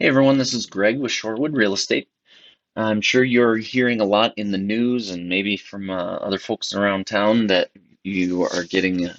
Hey everyone, this is Greg with Shorewood Real Estate. I'm sure you're hearing a lot in the news and maybe from other folks around town that we're getting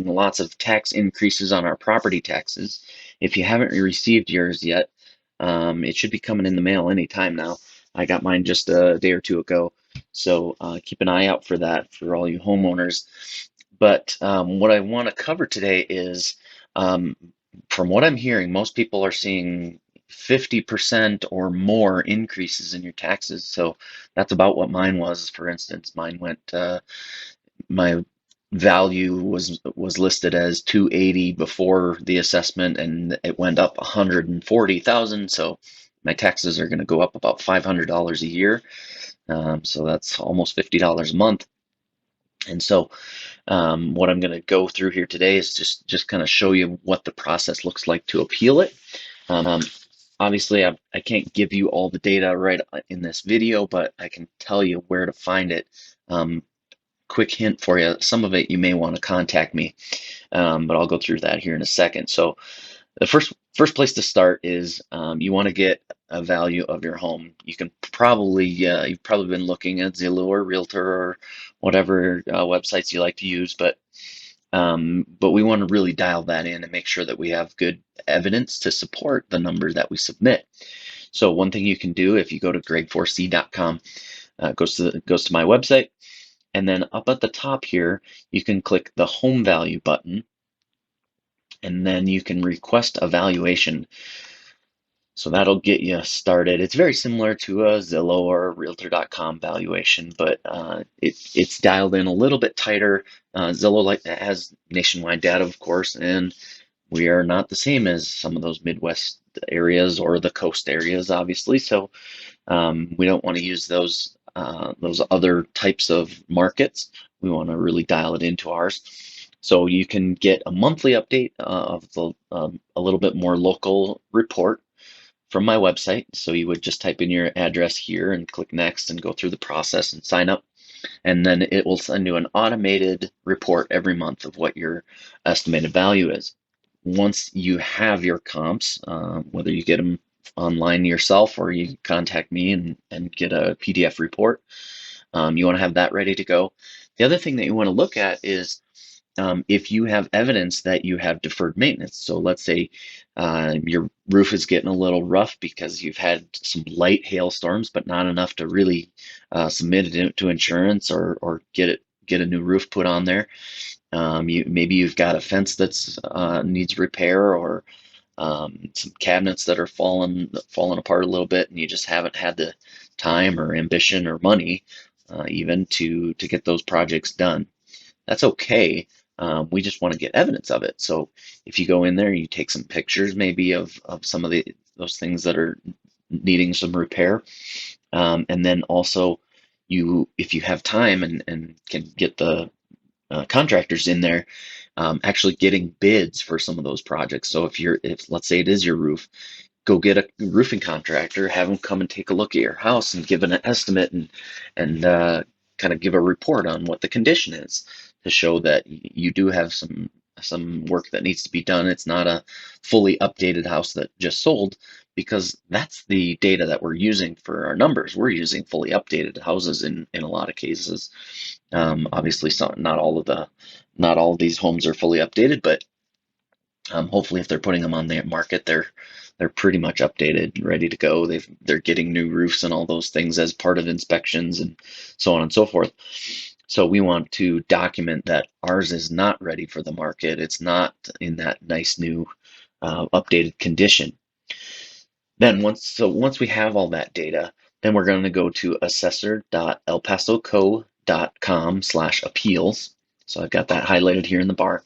lots of tax increases on our property taxes. If you haven't received yours yet, it should be coming in the mail anytime now. I got mine just a day or two ago, so keep an eye out for that for all you homeowners. But what I want to cover today is um, from what I'm hearing, most people are seeing 50% or more increases in your taxes. So that's about what mine was, for instance. My value was listed as 280 before the assessment and it went up 140,000. So my taxes are going to go up about $500 a year. So that's almost $50 a month. And so what I'm going to go through here today is just kind of show you what the process looks like to appeal it. Um, Obviously, I can't give you all the data right in this video, but I can tell you where to find it. Um, Quick hint for you, some of it you may want to contact me, but I'll go through that here in a second. So the first place to start is you want to get a value of your home. You can probably you've probably been looking at Zillow or Realtor or whatever websites you like to use, but we want to really dial that in and make sure that we have good evidence to support the number that we submit. So one thing you can do if you go to greg4c.com, goes to my website, and then up at the top here, you can click the home value button, and then you can request a valuation. So that'll get you started. It's very similar to a Zillow or a Realtor.com valuation, but it's dialed in a little bit tighter. Zillow has nationwide data, of course, and we are not the same as some of those Midwest areas or the coast areas, obviously. So we don't want to use those other types of markets. We want to really dial it into ours. So you can get a monthly update a little bit more local report from my website. So you would just type in your address here and click next and go through the process and sign up. And then it will send you an automated report every month of what your estimated value is. Once you have your comps, whether you get them online yourself or you contact me and get a PDF report, you want to have that ready to go. The other thing that you want to look at is if you have evidence that you have deferred maintenance. So let's say your roof is getting a little rough because you've had some light hailstorms, but not enough to really submit it to insurance or get a new roof put on there. Maybe you've got a fence that's needs repair or some cabinets that are falling apart a little bit, and you just haven't had the time or ambition or money even to get those projects done. That's okay. We just want to get evidence of it. So if you go in there, you take some pictures maybe of some of those things that are needing some repair. And then also if you have time and can get the contractors in there, actually getting bids for some of those projects. So if let's say it is your roof, go get a roofing contractor, have them come and take a look at your house and give an estimate and kind of give a report on what the condition is to show that you do have some work that needs to be done. It's not a fully updated house that just sold, because that's the data that we're using for our numbers. We're using fully updated houses in a lot of cases. Obviously, not all of these homes are fully updated, but hopefully, if they're putting them on the market, they're pretty much updated and ready to go. They're getting new roofs and all those things as part of inspections and so on and so forth. So we want to document that ours is not ready for the market. It's not in that nice new updated condition. Then once we have all that data, then we're going to go to assessor.elpasoco.com/appeals. So I've got that highlighted here in the bar.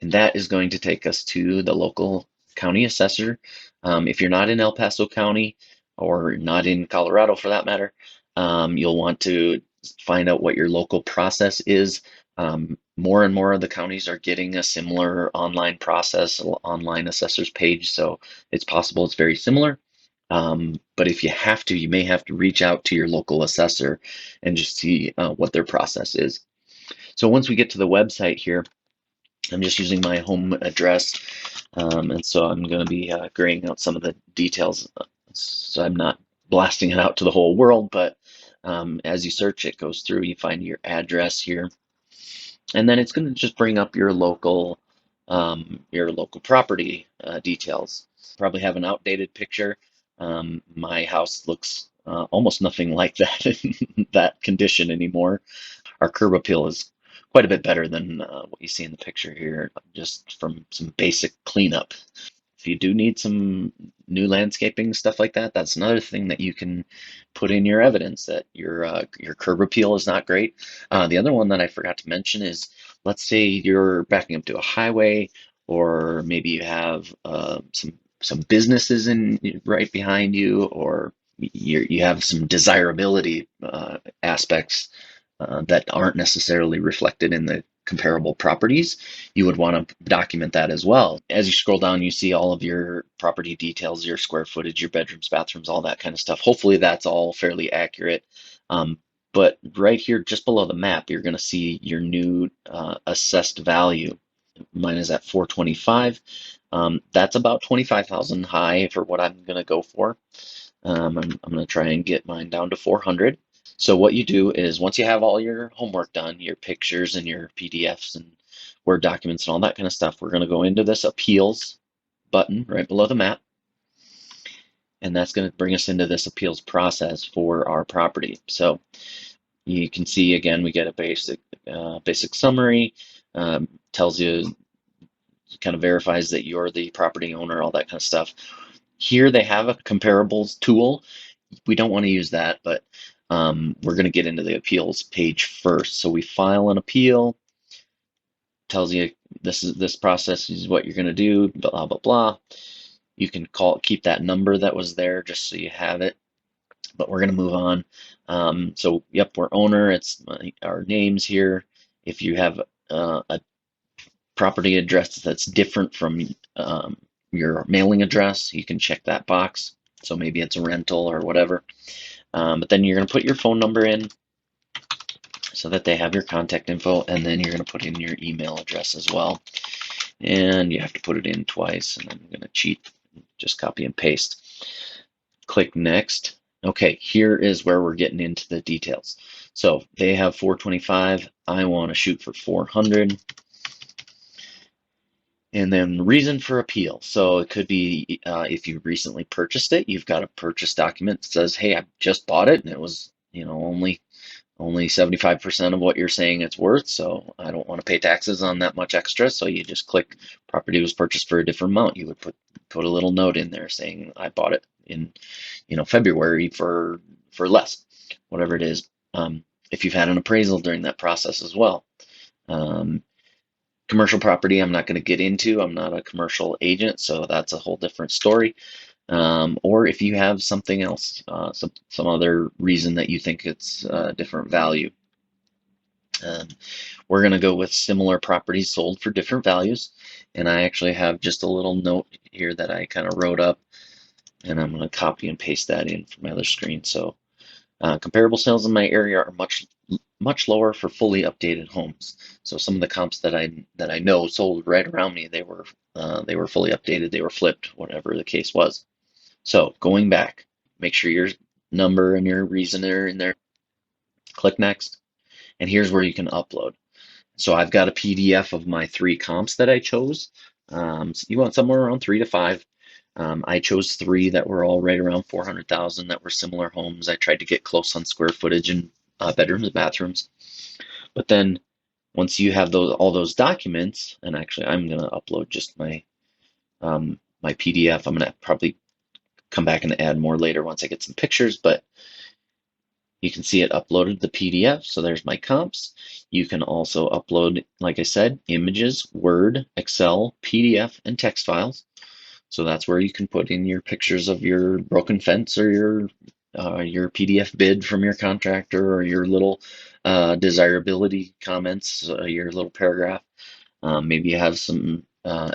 And that is going to take us to the local county assessor. If you're not in El Paso County or not in Colorado for that matter, you'll want to find out what your local process is. More and more of the counties are getting a similar online process, online assessor's page, so it's possible it's very similar. But if you have to, you may have to reach out to your local assessor and just see what their process is. So once we get to the website here, I'm just using my home address. And so I'm going to be graying out some of the details, so I'm not blasting it out to the whole world. But as you search, it goes through. You find your address here, and then it's going to just bring up your local property details. Probably have an outdated picture. My house looks almost nothing like that in that condition anymore. Our curb appeal is quite a bit better than what you see in the picture here, just from some basic cleanup. If you do need some new landscaping, stuff like that, that's another thing that you can put in your evidence that your curb appeal is not great. The other one that I forgot to mention is, let's say you're backing up to a highway, or maybe you have some businesses in right behind you, or you have some desirability aspects that aren't necessarily reflected in the comparable properties. You would want to document that as well. As you scroll down, you see all of your property details, your square footage, your bedrooms, bathrooms, all that kind of stuff. Hopefully that's all fairly accurate. Um, but right here, just below the map, you're going to see your new assessed value. Mine is at 425. That's about 25,000 high for what I'm going to go for. I'm going to try and get mine down to 400. So what you do is, once you have all your homework done, your pictures and your PDFs and Word documents and all that kind of stuff, we're going to go into this appeals button right below the map. And that's going to bring us into this appeals process for our property. So you can see, again, we get a basic summary, tells you, kind of verifies that you're the property owner, all that kind of stuff. Here they have a comparables tool. We don't want to use that, but we're going to get into the appeals page first. So we file an appeal, tells you this process is what you're going to do, blah blah blah. You can keep that number that was there just so you have it, but we're going to move on. So yep, we're owner. It's our names here. If you have a property address that's different from your mailing address, you can check that box. So maybe it's a rental or whatever. But then you're going to put your phone number in so that they have your contact info, and then you're going to put in your email address as well. And you have to put it in twice, and I'm going to cheat, just copy and paste. Click next. Okay, here is where we're getting into the details. So they have 425. I want to shoot for 400. And then reason for appeal. So it could be if you recently purchased it, you've got a purchase document that says, hey, I just bought it and it was, only 75% of what you're saying it's worth. So I don't want to pay taxes on that much extra. So you just click property was purchased for a different amount. You would put a little note in there saying I bought it in, February for less, whatever it is. If you've had an appraisal during that process as well. Commercial property, I'm not going to get into. I'm not a commercial agent, so that's a whole different story. Or if you have something else, some other reason that you think it's a different value. We're going to go with similar properties sold for different values. And I actually have just a little note here that I kind of wrote up, and I'm going to copy and paste that in from my other screen. So comparable sales in my area are much lower for fully updated homes. So some of the comps that I know sold right around me, they were fully updated, they were flipped, whatever the case was. So going back, make sure your number and your reason are in there. Click next, and here's where you can upload. So I've got a PDF of my 3 comps that I chose. So you want somewhere around 3 to 5. I chose 3 that were all right around 400,000 that were similar homes. I tried to get close on square footage and bedrooms and bathrooms. But then once you have all those documents, and actually I'm going to upload just my my PDF. I'm going to probably come back and add more later once I get some pictures, but you can see it uploaded the PDF. So there's my comps. You can also upload, like I said, images, Word, Excel, PDF, and text files. So that's where you can put in your pictures of your broken fence, or your PDF bid from your contractor, or your little desirability comments, your little paragraph. Maybe you have some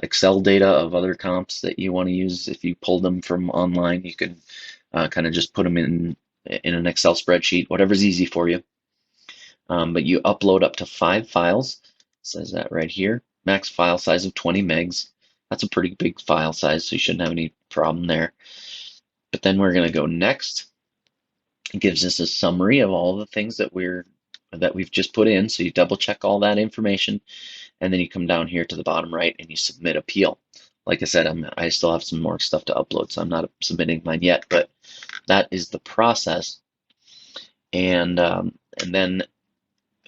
Excel data of other comps that you want to use. If you pulled them from online, you can kind of just put them in an Excel spreadsheet, whatever's easy for you. But you upload up to 5 files. It says that right here. Max file size of 20 megs. That's a pretty big file size, so you shouldn't have any problem there. But then we're going to go next. It gives us a summary of all the things that we've just put in. So you double check all that information, and then you come down here to the bottom right and you submit appeal. Like I said, I still have some more stuff to upload, so I'm not submitting mine yet, but that is the process. And then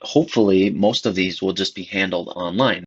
hopefully most of these will just be handled online.